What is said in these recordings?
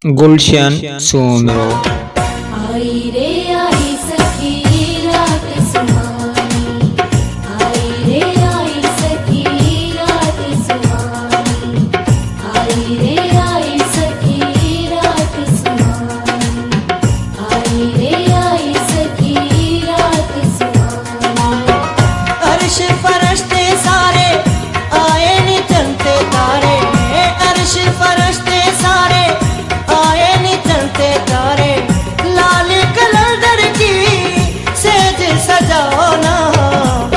गुलशन सोमरो। आई रे आई सखी रात सुहानी, आई रे आई सखी रात सुहानी, आई रे आई सखी रात सुहानी, आई रे आई सखी रात सुहानी। अर्श फरिश्ते सारे आए नी चलते तारे, अर्श फरिश्ते सारे आए नी चलते तारे। लाल कलंदर की सेज सजाओ ना,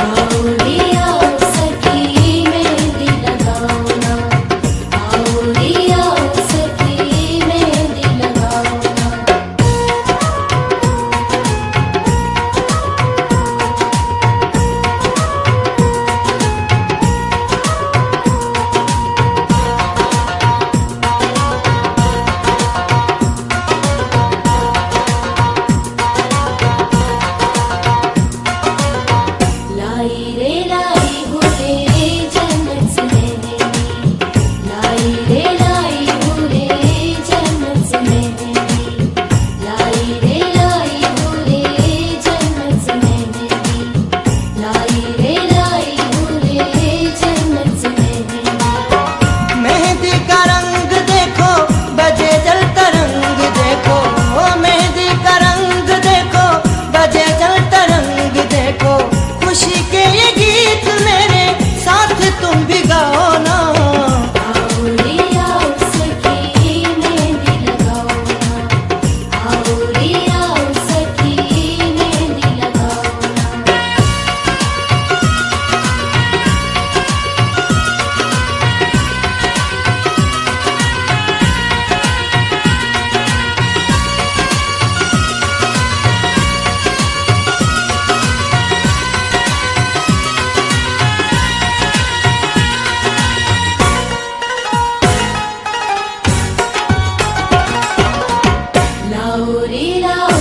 आओ रे आओ सखी मेहंदी लगाओ ना, आओ रे आओ सखी मेहंदी लगाओ ना। लाई रे लाई भूले जन्नत से मेहंदी, लाई रे लाई भूले जन्नत से मेहंदी, लाई रे लाई भूले जन्नत से मेहंदी, लाई रे लाई भूले जन्नत से मेहंदी। मेहंदी का रंग देखो बजे जलता रंग देखो, मेहंदी का रंग देखो बजे जलता रंग देखो। खुशी के ये गीत मेरे साथ तुम भी गाओ ना, आओ रे आओ सखी मेहंदी लगाओ ना, आओ रे आओ सखी मेहंदी लगाओ ना। लाओ रे लाओ